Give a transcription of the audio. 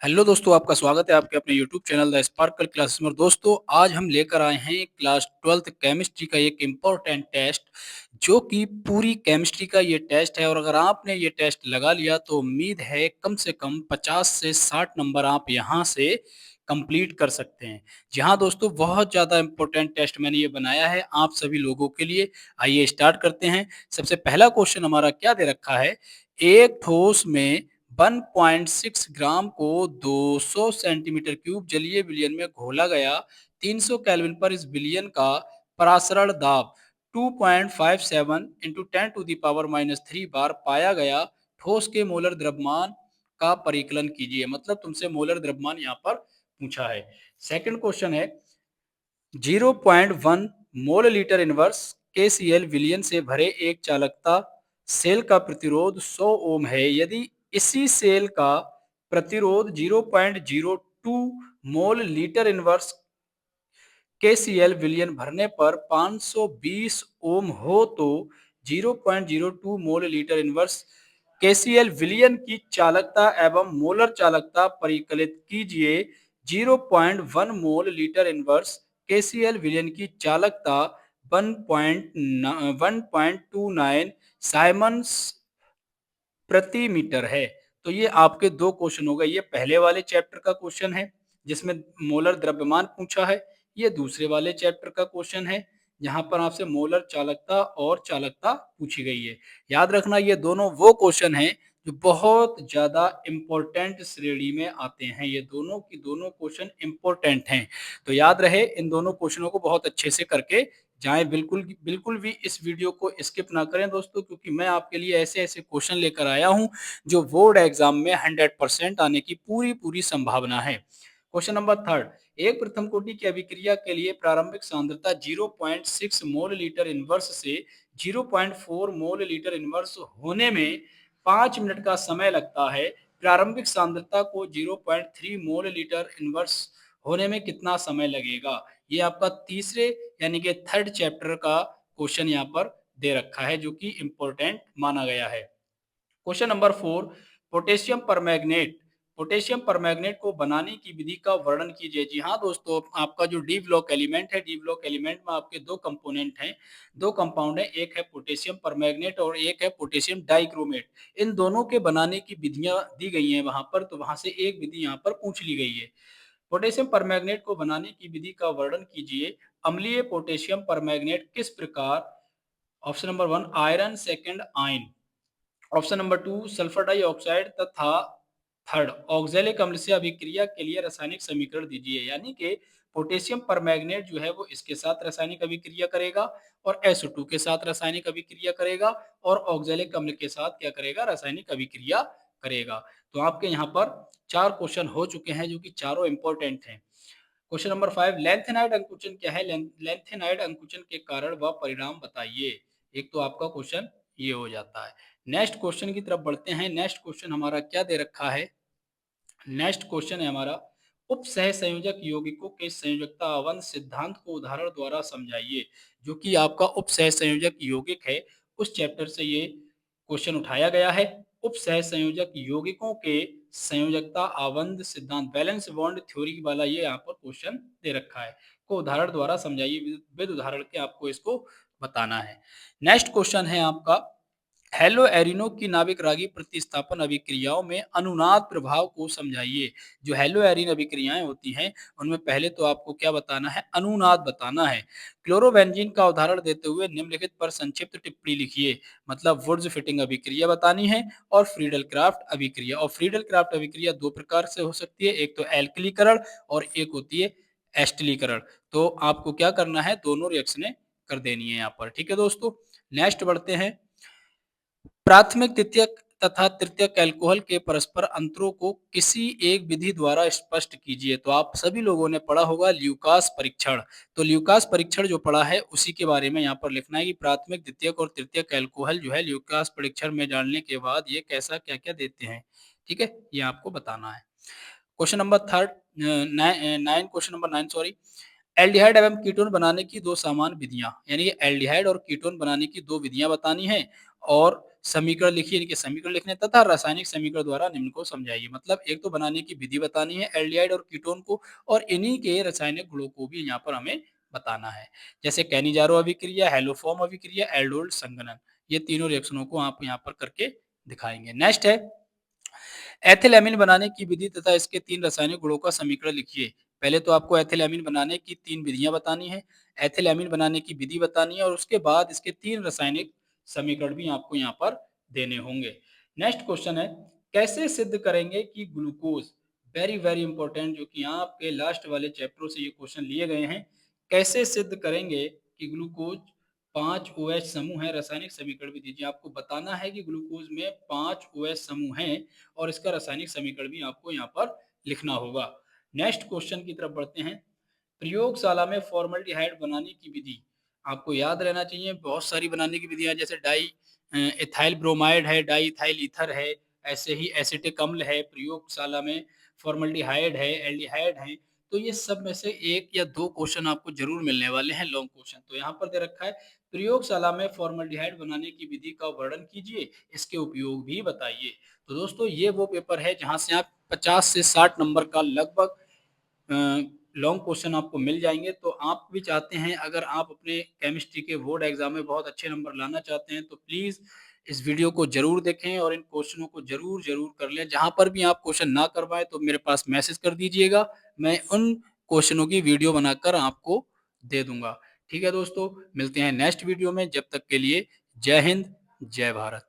Hello दोस्तों, आपका स्वागत है आपके अपने YouTube channel the sparkle classes में। और दोस्तों, आज हम लेकर आए हैं क्लास 12th केमिस्ट्री का एक इम्पोर्टेंट टेस्ट, जो कि पूरी केमिस्ट्री का ये टेस्ट है। और अगर आपने ये टेस्ट लगा लिया तो उम्मीद है कम से कम 50 से 60 नंबर आप यहाँ से कंप्लीट कर सकते हैं। जी हाँ दोस्तों, बहुत ज़्यादा इम्पोर्टेंट टेस्ट मैंने ये बनाया है आप सभी लोगों के लिए। आइए स्टार्ट करते हैं। सबसे पहला क्वेश्चन हमारा क्या दे रखा है, एक ठोस में 1.6 ग्राम को 200 सेंटीमीटर क्यूब जलीय विलयन में घोला गया। 300 केल्विन पर इस विलयन का परासरण दाब 2.57 इंटू 10 टू दी पावर -3 बार पाया गया। ठोस के मोलर द्रव्यमान का परिकलन कीजिए। मतलब तुमसे मोलर द्रव्यमान यहाँ पर पूछा है। सेकंड क्वेश्चन है, 0.1 मोल लीटर इनवर्स KCl विलयन से भरे एक चालकता सेल का प्रतिरोध 100 ओम है। यदि इसी सेल का प्रतिरोध 0.02 मोल लीटर इनवर्स KCl विलयन भरने पर 520 ओम हो तो 0.02 मोल लीटर इनवर्स KCl विलयन की चालकता एवं मोलर चालकता परिकलित कीजिए। 0.1 मोल लीटर इनवर्स KCl विलयन की चालकता 1.29 साइमंस प्रति मीटर है। तो ये आपके दो क्वेश्चन हो गए। ये पहले वाले चैप्टर का क्वेश्चन है जिसमें मोलर द्रव्यमान पूछा है। ये दूसरे वाले चैप्टर का क्वेश्चन है जहां पर आपसे मोलर चालकता और चालकता पूछी गई है। याद रखना, ये दोनों वो क्वेश्चन हैं जो बहुत ज्यादा इंपॉर्टेंट श्रेणी में आते हैं। ये दोनों की दोनों क्वेश्चन इंपॉर्टेंट हैं, तो याद रहे इन दोनों क्वेश्चनों को बहुत अच्छे से करके जाएं। बिल्कुल बिल्कुल भी इस वीडियो को स्किप ना करें दोस्तों, क्योंकि मैं आपके लिए ऐसे ऐसे क्वेश्चन लेकर आया हूं जो बोर्ड एग्जाम में 100% आने की पूरी पूरी संभावना है। क्वेश्चन नंबर थर्ड, एक प्रथम कोटि की अभिक्रिया के लिए प्रारंभिक सांद्रता 0.6 मोल लीटर इनवर्स से 0.4 मोल लीटर इनवर्स होने में 5 मिनट का समय लगता है। प्रारंभिक सांद्रता को 0.3 मोल लीटर इनवर्स होने में कितना समय लगेगा? ये आपका तीसरे यानी कि थर्ड चैप्टर का क्वेश्चन यहाँ पर दे रखा है, जो कि इंपॉर्टेंट माना गया है। Question number 4, potassium permanganate potassium permanganate को बनाने की विधि का वर्णन कीजिए। जी हाँ दोस्तों, आपका जो डी ब्लॉक एलिमेंट है, डी ब्लॉक एलिमेंट में आपके दो कंपोनेंट हैं, दो कंपाउंड है, एक है पोटेशियम परमैंगनेट और एक है पोटेशियम डाइक्रोमेट। इन दोनों के बनाने की विधियां दी गई हैं वहां पर, तो वहां से एक विधि यहाँ पर पूछ ली गई है। पोटेशियम परमैंगनेट को बनाने की विधि का वर्णन कीजिए। अम्लीय पोटेशियम परमैंगनेट किस प्रकार? Option number 1 iron, second ion, option number 2 sulphur dioxide, तथा थर्ड ऑक्जेलिक अम्ल से अभिक्रिया के लिए रासायनिक समीकरण दीजिए। यानी कि पोटेशियम परमैंगनेट जो है वो इसके साथ रासायनिक अभिक्रिया करेगा और SO2 के साथ रासायनिक अभिक्रिया करेगा और ऑक्जेलिक अम्ल के साथ क्या करेगा? रासायनिक अभिक्रिया करेगा। तो आपके यहाँ पर चार क्वेश्चन हो चुके हैं जो कि चारों इंपॉर्टेंट हैं। क्वेश्चन नंबर 5, लेंथेनाइड अंकुचन क्या है? लेंथेनाइड अंकुचन के कारण वह परिणाम बताइए। एक तो आपका क्वेश्चन ये हो जाता है। नेक्स्ट क्वेश्चन की तरफ बढ़ते हैं। नेक्स्ट क्वेश्चन हमारा क्या दे रखा है? नेक्स्ट क्वेश्चन है हमारा, उप सह संयोजक यौगिकों के संयोजकता अवंत सिद्धांत को उदाहरण द्वारा समझाइए। जो कि आपका उप सह संयोजक यौगिक है, उस चैप्टर से ये क्वेश्चन उठाया गया है। उप सह संयोजक यौगिकों के संयोजकता अवंत सिद्धांत, बैलेंस बॉन्ड थ्योरी वाला ये यहाँ पर क्वेश्चन दे रखा है, को उदाहरण द्वारा समझाइए। विद उदाहरण के आपको इसको बताना है। नेक्स्ट क्वेश्चन है आपका, हेलो एरिनो की नाभिक रागी प्रतिस्थापन अभिक्रियाओं में अनुनाद प्रभाव को समझाइए। जो हेलो एरिन अभिक्रियाएं होती हैं उनमें पहले तो आपको क्या बताना है? अनुनाद बताना है। क्लोरोबेंजीन का उदाहरण देते हुए निम्नलिखित पर संक्षिप्त टिप्पणी लिखिए। मतलब वुड्स फिटिंग अभिक्रिया बतानी है और फ्रीडल क्राफ्ट अभिक्रिया। और फ्रीडल क्राफ्ट अभिक्रिया दो प्रकार से हो सकती है, एक तो एल्कलीकरण और एक होती है एस्टिलीकरण। तो आपको क्या करना है? दोनों रिएक्शनें कर देनी है यहाँ पर। ठीक है दोस्तों, नेक्स्ट बढ़ते हैं। प्राथमिक, द्वितीयक तथा तृतीयक अल्कोहल के परस्पर अंतरों को किसी एक विधि द्वारा स्पष्ट कीजिए। तो आप सभी लोगों ने पढ़ा होगा ल्यूकास परीक्षण। तो ल्यूकास परीक्षण जो पढ़ा है उसी के बारे में यहाँ पर लिखना है कि प्राथमिक, द्वितीयक और तृतीयक अल्कोहल जो है ल्यूकास परीक्षण में डालने के बाद ये कैसा क्या क्या देते हैं। ठीक है, ये आपको बताना है। Question number third, question number 9 sorry, aldehyde एवं कीटोन बनाने की दो सामान्य विधियां। यानी कि एल्डिहाइड और कीटोन बनाने की दो विधियां बतानी है और समीकरण लिखिए, देखिए समीकरण लिखने तथा रासायनिक समीकरण द्वारा निम्न को समझाइए। मतलब एक तो बनाने की विधि बतानी है एल्डिहाइड और कीटोन को, और इन्हीं के रासायनिक गुणों को भी यहाँ पर हमें बताना है। जैसे कैनिजारो अभिक्रिया, हेलोफॉर्म अभिक्रिया, एल्डोल संघनन, ये तीनों रिएक्शनों को आप यहाँ पर करके दिखाएंगे। नेक्स्ट है एथिलएमीन बनाने की विधि तथा इसके 3 रासायनिक गुणों का समीकरण लिखिए। पहले तो आपको एथिलएमीन बनाने की 3 विधियाँ बतानी है, एथिलएमीन बनाने की विधि बतानी है और उसके बाद इसके 3 रासायनिक समीकरण भी आपको यहाँ पर देने होंगे। नेक्स्ट क्वेश्चन है, कैसे सिद्ध करेंगे कि ग्लूकोज़, वेरी वेरी इंपॉर्टेंट, जो कि यहाँ आपके लास्ट वाले चैप्टरों से ये क्वेश्चन लिए गए हैं। कैसे सिद्ध करेंगे कि ग्लूकोज़ 5 ओएच समूह है, रासायनिक समीकरण भी दीजिए। आपको बताना है कि ग्लूकोज़ में 5 ओएच समूह हैं और इसका रासायनिक समीकरण भी आपको यहाँ पर लिखना होगा। नेक्स्ट क्वेश्चन की तरफ बढ़ते हैं। प्रयोगशाला में फॉर्मल्डिहाइड बनाने की विधि आपको याद रहना चाहिए। बहुत सारी बनाने की विधियाँ, जैसे डाई इथाइल ब्रोमाइड है, डाई इथाइल ईथर है, ऐसे ही एसिटिक अम्ल है, प्रयोगशाला में फॉर्मल्डिहाइड है, एल्डिहाइड है। तो ये सब में से 1 या 2 क्वेश्चन आपको ज़रूर मिलने वाले हैं, लॉन्ग क्वेश्चन। तो यहाँ पर दे रखा है, प्रयोगशाला में फॉर्मल्डिहाइड बनाने की विधि का वर्णन कीजिए, इसके उपयोग भी बताइए। तो दोस्तों ये वो पेपर है जहाँ से आप 50 से 60 नंबर का लगभग लॉन्ग क्वेश्चन आपको मिल जाएँगे। तो आप भी चाहते हैं, अगर आप अपने केमिस्ट्री के बोर्ड एग्ज़ाम में बहुत अच्छे नंबर लाना चाहते हैं, तो प्लीज़ इस वीडियो को ज़रूर देखें और इन क्वेश्चनों को ज़रूर कर लें। जहाँ पर भी आप क्वेश्चन ना कर पाएँ तो मेरे पास मैसेज कर दीजिएगा, मैं उन क्वेश्चनों की वीडियो बनाकर आपको दे दूँगा। ठीक है दोस्तों, मिलते हैं नेक्स्ट वीडियो में, जब तक के लिए जय हिंद, जय भारत।